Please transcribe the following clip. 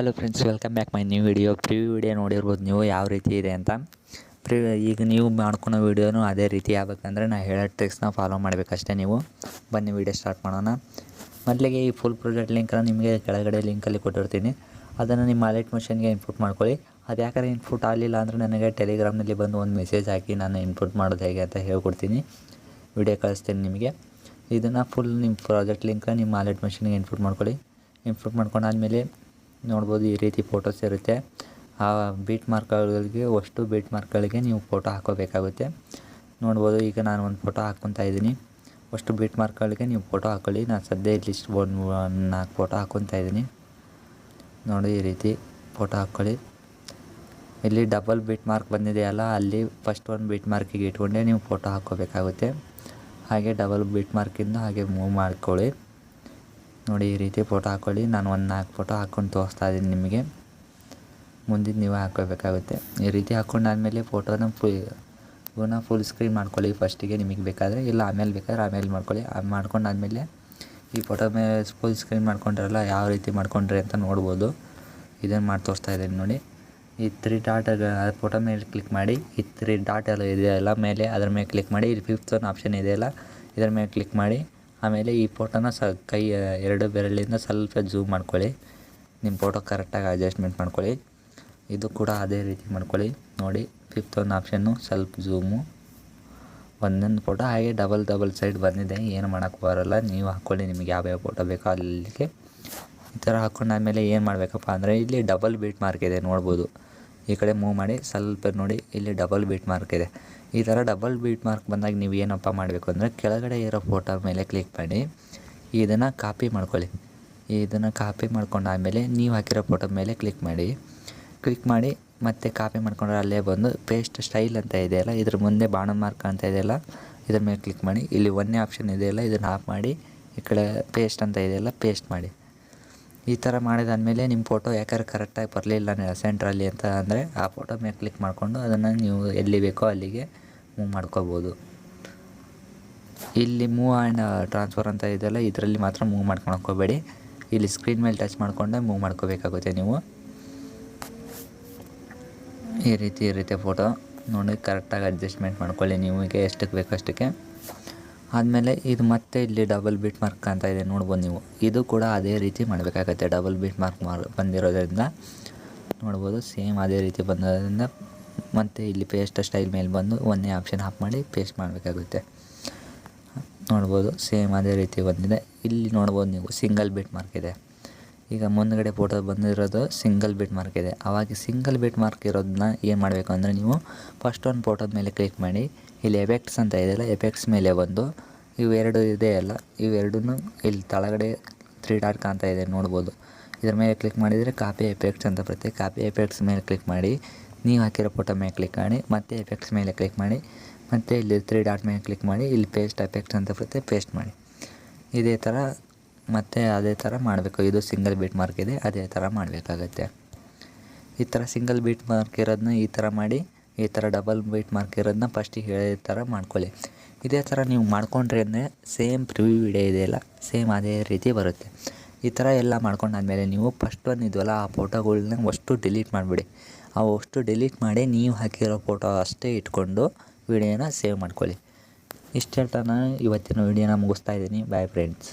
Hello friends, welcome back my new video. Video ನೋಡಿರ್ಬೋದು ನೀವು ಯಾವ ರೀತಿ ಇದೆ ಅಂತ. ಈಗ ನೀವು ಮಾಡ್ಕೊಳೋ ವೀಡಿಯೋನು ಅದೇ ರೀತಿ ಆಗ್ಬೇಕಂದ್ರೆ ನಾನು ಹೇಳೋ ಟ್ರಿಕ್ಸ್ನ ಫಾಲೋ ಮಾಡಬೇಕಷ್ಟೇ ನೀವು. ಬನ್ನಿ ವೀಡಿಯೋ ಸ್ಟಾರ್ಟ್ ಮಾಡೋಣ. ಮೊದಲಿಗೆ ಈ ಫುಲ್ ಪ್ರಾಜೆಕ್ಟ್ ಲಿಂಕನ್ನು ನಿಮಗೆ ಕೆಳಗಡೆ ಲಿಂಕಲ್ಲಿ ಕೊಟ್ಟಿರ್ತೀನಿ. ಅದನ್ನು ನಿಮ್ಮ ವಾಲೆಟ್ ಮಿಷನ್ಗೆ ಇನ್ಪುಟ್ ಮಾಡ್ಕೊಳ್ಳಿ. ಅದು ಯಾಕಂದರೆ ಇನ್ಪುಟ್ ಆಗಲಿಲ್ಲ ಅಂದರೆ ನನಗೆ ಟೆಲಿಗ್ರಾಮ್ನಲ್ಲಿ ಬಂದು ಒಂದು ಮೆಸೇಜ್ ಹಾಕಿ ನಾನು ಇನ್ಪುಟ್ ಮಾಡೋದು ಹೇಗೆ ಅಂತ ಹೇಳ್ಕೊಡ್ತೀನಿ. ವಿಡಿಯೋ ಕಳಿಸ್ತೀನಿ ನಿಮಗೆ. ಇದನ್ನು ಫುಲ್ ನಿಮ್ಮ ಪ್ರಾಜೆಕ್ಟ್ ಲಿಂಕ ನಿಮ್ಮ ವಾಲೆಟ್ ಮಿಷನ್ಗೆ ಇನ್ಪುಟ್ ಮಾಡ್ಕೊಳ್ಳಿ. ಇನ್ಪುಟ್ ಮಾಡ್ಕೊಂಡಾದಮೇಲೆ ನೋಡ್ಬೋದು ಈ ರೀತಿ ಫೋಟೋಸ್ ಇರುತ್ತೆ. ಆ ಬೀಟ್ ಮಾರ್ಕ್ಗಳಿಗೆ ಅಷ್ಟು ಬೀಟ್ ಮಾರ್ಕ್ಗಳಿಗೆ ನೀವು ಫೋಟೋ ಹಾಕೋಬೇಕಾಗುತ್ತೆ. ನೋಡ್ಬೋದು ಈಗ ನಾನು ಒಂದು ಫೋಟೋ ಹಾಕ್ಕೊತಾ ಇದ್ದೀನಿ. ಅಷ್ಟು ಬೀಟ್ ಮಾರ್ಕ್ಗಳಿಗೆ ನೀವು ಫೋಟೋ ಹಾಕ್ಕೊಳ್ಳಿ. ನಾನು ಸದ್ಯ ಇಲ್ಲಿ ಒಂದು 4 ಫೋಟೋ ಹಾಕ್ಕೊತಾ ಇದ್ದೀನಿ. ನೋಡಿ ಈ ರೀತಿ ಫೋಟೋ ಹಾಕ್ಕೊಳ್ಳಿ. ಇಲ್ಲಿ ಡಬಲ್ ಬೀಟ್ ಮಾರ್ಕ್ ಬಂದಿದೆಯಲ್ಲ, ಅಲ್ಲಿ ಫಸ್ಟ್ ಒಂದು ಬೀಟ್ ಮಾರ್ಕಿಗೆ ಇಟ್ಕೊಂಡೆ ನೀವು ಫೋಟೋ ಹಾಕ್ಕೋಬೇಕಾಗುತ್ತೆ. ಹಾಗೆ ಡಬಲ್ ಬೀಟ್ ಮಾರ್ಕಿಂದ ಹಾಗೆ ಮೂವ್ ಮಾಡ್ಕೊಳ್ಳಿ. ನೋಡಿ ಈ ರೀತಿ ಫೋಟೋ ಹಾಕ್ಕೊಳ್ಳಿ. ನಾನು ಒಂದು 4 ಫೋಟೋ ಹಾಕ್ಕೊಂಡು ತೋರಿಸ್ತಾ ಇದ್ದೀನಿ ನಿಮಗೆ. ಮುಂದಿನ ನೀವು ಹಾಕ್ಕೋಬೇಕಾಗುತ್ತೆ. ಈ ರೀತಿ ಹಾಕ್ಕೊಂಡಾದ್ಮೇಲೆ ಫೋಟೋನ ಫುಲ್ ಸ್ಕ್ರೀನ್ ಮಾಡ್ಕೊಳ್ಳಿ ಫಸ್ಟಿಗೆ ನಿಮಗೆ ಬೇಕಾದರೆ. ಇಲ್ಲ ಆಮೇಲೆ ಬೇಕಾದ್ರೆ ಆಮೇಲೆ ಮಾಡ್ಕೊಳ್ಳಿ. ಮಾಡ್ಕೊಂಡಾದ್ಮೇಲೆ ಈ ಫೋಟೋ ಮೇಲೆ ಫುಲ್ ಸ್ಕ್ರೀನ್ ಮಾಡ್ಕೊಂಡ್ರಲ್ಲ, ಯಾವ ರೀತಿ ಮಾಡ್ಕೊಂಡ್ರಿ ಅಂತ ನೋಡ್ಬೋದು. ಇದನ್ನು ಮಾಡಿ ತೋರಿಸ್ತಾ ಇದ್ದೀನಿ ನೋಡಿ. ಈ 3 ಡಾಟ್ ಫೋಟೋ ಮೇಲೆ ಕ್ಲಿಕ್ ಮಾಡಿ. ಈ 3 ಡಾಟ್ ಎಲ್ಲ ಇದೆಯಲ್ಲ ಮೇಲೆ, ಅದ್ರ ಮೇಲೆ ಕ್ಲಿಕ್ ಮಾಡಿ. ಇಲ್ಲಿ 5th ಒಂದು ಆಪ್ಷನ್ ಇದೆಯಲ್ಲ, ಇದರ ಮೇಲೆ ಕ್ಲಿಕ್ ಮಾಡಿ. ಆಮೇಲೆ ಈ ಫೋಟೋನ ಕೈ 2 ಬೆರಳಿಂದ ಸ್ವಲ್ಪ ಝೂಮ್ ಮಾಡ್ಕೊಳ್ಳಿ. ನಿಮ್ಮ ಫೋಟೋ ಕರೆಕ್ಟಾಗಿ ಅಡ್ಜಸ್ಟ್ಮೆಂಟ್ ಮಾಡ್ಕೊಳ್ಳಿ. ಇದು ಕೂಡ ಅದೇ ರೀತಿ ಮಾಡ್ಕೊಳ್ಳಿ. ನೋಡಿ 5th ಒಂದು ಆಪ್ಷನ್ನು ಸ್ವಲ್ಪ ಝೂಮು. ಒಂದೊಂದು ಫೋಟೋ ಹಾಗೆ ಡಬಲ್ ಸೈಡ್ ಬಂದಿದೆ, ಏನು ಮಾಡೋಕ್ಕೆ ಬರೋಲ್ಲ. ನೀವು ಹಾಕ್ಕೊಳ್ಳಿ ನಿಮಗೆ ಯಾವ್ಯಾವ ಫೋಟೋ ಬೇಕೋ ಅಲ್ಲಿಗೆ. ಈ ಥರ ಹಾಕ್ಕೊಂಡಾದ್ಮೇಲೆ ಏನು ಮಾಡಬೇಕಪ್ಪ ಅಂದರೆ, ಇಲ್ಲಿ ಡಬಲ್ ಬೀಟ್ ಮಾರ್ಕ್ ಇದೆ ನೋಡ್ಬೋದು. ಈ ಕಡೆ ಮೂವ್ ಮಾಡಿ ಸ್ವಲ್ಪ ನೋಡಿ, ಇಲ್ಲಿ ಡಬಲ್ ಬೀಟ್ ಮಾರ್ಕ್ ಇದೆ. ಈ ಥರ ಡಬಲ್ ಬೀಟ್ ಮಾರ್ಕ್ ಬಂದಾಗ ನೀವು ಏನಪ್ಪ ಮಾಡಬೇಕು ಅಂದರೆ, ಕೆಳಗಡೆ ಇರೋ ಫೋಟೋ ಮೇಲೆ ಕ್ಲಿಕ್ ಮಾಡಿ ಇದನ್ನು ಕಾಪಿ ಮಾಡ್ಕೊಳ್ಳಿ. ಇದನ್ನು ಕಾಪಿ ಮಾಡ್ಕೊಂಡಾದಮೇಲೆ ನೀವು ಹಾಕಿರೋ ಫೋಟೋ ಮೇಲೆ ಕ್ಲಿಕ್ ಮಾಡಿ ಮತ್ತೆ ಕಾಪಿ ಮಾಡ್ಕೊಂಡ್ರೆ ಅಲ್ಲೇ ಬಂದು ಪೇಸ್ಟ್ ಸ್ಟೈಲ್ ಅಂತ ಇದೆಯಲ್ಲ, ಇದ್ರ ಮುಂದೆ ಬಾಣ ಮಾರ್ಕ್ ಅಂತ ಇದೆಯಲ್ಲ, ಇದ್ರ ಮೇಲೆ ಕ್ಲಿಕ್ ಮಾಡಿ. ಇಲ್ಲಿ ಒಂದೇ ಆಪ್ಷನ್ ಇದೆಯಲ್ಲ, ಇದನ್ನು ಆಫ್ ಮಾಡಿ. ಈ ಕಡೆ ಪೇಸ್ಟ್ ಅಂತ ಇದೆಯಲ್ಲ, ಪೇಸ್ಟ್ ಮಾಡಿ. ಈ ಥರ ಮಾಡಿದಾದಮೇಲೆ ನಿಮ್ಮ ಫೋಟೋ ಯಾಕಂದ್ರೆ ಕರೆಕ್ಟಾಗಿ ಬರಲಿಲ್ಲ ಸೆಂಟ್ರಲ್ಲಿ ಅಂತ ಅಂದರೆ, ಆ ಫೋಟೋ ಮೇಲೆ ಕ್ಲಿಕ್ ಮಾಡಿಕೊಂಡು ಅದನ್ನು ನೀವು ಎಲ್ಲಿ ಬೇಕೋ ಅಲ್ಲಿಗೆ ಮೂವ್ ಮಾಡ್ಕೋಬೋದು. ಇಲ್ಲಿ ಮೂವ್ ಆ್ಯಂಡ್ ಟ್ರಾನ್ಸ್ಫರ್ ಅಂತ ಇದೆಯಲ್ಲ, ಇದರಲ್ಲಿ ಮಾತ್ರ ಮೂವ್ ಮಾಡ್ಕೊಳಕ್ಕೆ ಹೋಗಬೇಡಿ. ಇಲ್ಲಿ ಸ್ಕ್ರೀನ್ ಮೇಲೆ ಟಚ್ ಮಾಡಿಕೊಂಡೆ ಮೂವ್ ಮಾಡ್ಕೋಬೇಕಾಗುತ್ತೆ ನೀವು. ಈ ರೀತಿ ಫೋಟೋ ನೋಡಿ ಕರೆಕ್ಟಾಗಿ ಅಡ್ಜಸ್ಟ್ಮೆಂಟ್ ಮಾಡ್ಕೊಳ್ಳಿ ನಿಮಗೆ ಎಷ್ಟಕ್ಕೆ ಬೇಕೋ ಅಷ್ಟಕ್ಕೆ. ಆದಮೇಲೆ ಇದು ಮತ್ತೆ ಇಲ್ಲಿ ಡಬಲ್ ಬೀಟ್ ಮಾರ್ಕ್ ಅಂತ ಇದೆ ನೋಡ್ಬೋದು ನೀವು. ಇದು ಕೂಡ ಅದೇ ರೀತಿ ಮಾಡಬೇಕಾಗತ್ತೆ. ಡಬಲ್ ಬೀಟ್ ಮಾರ್ಕ್ ಬಂದಿರೋದ್ರಿಂದ ನೋಡ್ಬೋದು, ಸೇಮ್ ಅದೇ ರೀತಿ ಬಂದಿರೋದ್ರಿಂದ ಮತ್ತು ಇಲ್ಲಿ ಪೇಸ್ಟ್ ಸ್ಟೈಲ್ ಮೇಲೆ ಬಂದು ಒಂದೇ ಆಪ್ಷನ್ ಆಫ್ ಮಾಡಿ ಪೇಸ್ಟ್ ಮಾಡಬೇಕಾಗುತ್ತೆ. ನೋಡ್ಬೋದು ಸೇಮ್ ಅದೇ ರೀತಿ ಬಂದಿದೆ. ಇಲ್ಲಿ ನೋಡ್ಬೋದು ನೀವು ಸಿಂಗಲ್ ಬೀಟ್ ಮಾರ್ಕ್ ಇದೆ. ಈಗ ಮುಂದ್ಗಡೆ ಫೋಟೋ ಬಂದಿರೋದು ಸಿಂಗಲ್ ಬೀಟ್ ಮಾರ್ಕ್ ಇದೆ. ಆವಾಗ ಸಿಂಗಲ್ ಬೀಟ್ ಮಾರ್ಕ್ ಇರೋದನ್ನ ಏನು ಮಾಡಬೇಕು ಅಂದರೆ, ನೀವು ಫಸ್ಟ್ ಒಂದು ಫೋಟೋದ ಮೇಲೆ ಕ್ಲಿಕ್ ಮಾಡಿ. ಇಲ್ಲಿ ಎಫೆಕ್ಟ್ಸ್ ಅಂತ ಇದೆಯಲ್ಲ, ಎಫೆಕ್ಟ್ಸ್ ಮೇಲೆ ಬಂದು ಇವೆರಡು ಇದೆಯಲ್ಲ, ಇವೆರಡೂ ಇಲ್ಲಿ ಕೆಳಗಡೆ 3 ಡಾಟ್ ಕಾಣ್ತಾ ಇದೆ ನೋಡ್ಬೋದು. ಇದ್ರ ಮೇಲೆ ಕ್ಲಿಕ್ ಮಾಡಿದರೆ ಕಾಪಿ ಎಫೆಕ್ಟ್ಸ್ ಅಂತ ಬರುತ್ತೆ. ಕಾಪಿ ಎಫೆಕ್ಟ್ಸ್ ಮೇಲೆ ಕ್ಲಿಕ್ ಮಾಡಿ, ನೀವು ಹಾಕಿರೋ ಫೋಟೋ ಮೇಲೆ ಕ್ಲಿಕ್ ಮಾಡಿ, ಮತ್ತೆ ಎಫೆಕ್ಟ್ಸ್ ಮೇಲೆ ಕ್ಲಿಕ್ ಮಾಡಿ, ಮತ್ತು ಇಲ್ಲಿ 3 ಡಾಟ್ ಮೇಲೆ ಕ್ಲಿಕ್ ಮಾಡಿ, ಇಲ್ಲಿ ಪೇಸ್ಟ್ ಎಫೆಕ್ಟ್ಸ್ ಅಂತ ಬರುತ್ತೆ, ಪೇಸ್ಟ್ ಮಾಡಿ. ಇದೇ ಥರ ಮತ್ತು ಅದೇ ಥರ ಮಾಡಬೇಕು. ಇದು ಸಿಂಗಲ್ ಬೀಟ್ ಮಾರ್ಕ್ ಇದೆ, ಅದೇ ಥರ ಮಾಡಬೇಕಾಗತ್ತೆ. ಈ ಥರ ಸಿಂಗಲ್ ಬೀಟ್ ಮಾರ್ಕ್ ಇರೋದನ್ನ ಈ ಥರ ಮಾಡಿ, ಈ ಥರ ಡಬಲ್ ಬೀಟ್ ಮಾರ್ಕ್ ಇರೋದನ್ನ ಫಸ್ಟಿಗೆ ಹೇಳಿದ ಥರ ಮಾಡ್ಕೊಳ್ಳಿ. ಇದೇ ಥರ ನೀವು ಮಾಡ್ಕೊಂಡ್ರೆ ಅಂದರೆ ಸೇಮ್ ಪ್ರಿವ್ಯೂ ವಿಡಿಯೋ ಇದೆಯಲ್ಲ, ಸೇಮ್ ಅದೇ ರೀತಿ ಬರುತ್ತೆ. ಈ ಥರ ಎಲ್ಲ ಮಾಡ್ಕೊಂಡಾದ್ಮೇಲೆ ನೀವು ಫಸ್ಟ್ ಒಂದು ಇದೆಯಲ್ಲ, ಆ ಫೋಟೋಗಳ್ನ ಅಷ್ಟು ಡಿಲೀಟ್ ಮಾಡಿಬಿಡಿ. ಅಷ್ಟು ಡಿಲೀಟ್ ಮಾಡಿ ನೀವು ಹಾಕಿರೋ ಫೋಟೋ ಅಷ್ಟೇ ಇಟ್ಕೊಂಡು ವಿಡಿಯೋನ ಸೇವ್ ಮಾಡ್ಕೊಳ್ಳಿ. ಇಷ್ಟು ಹೇಳ್ತಾ ನಾನು ಇವತ್ತಿನ ವಿಡಿಯೋನ ಮುಗಿಸ್ತಾ ಇದ್ದೀನಿ. Bye friends.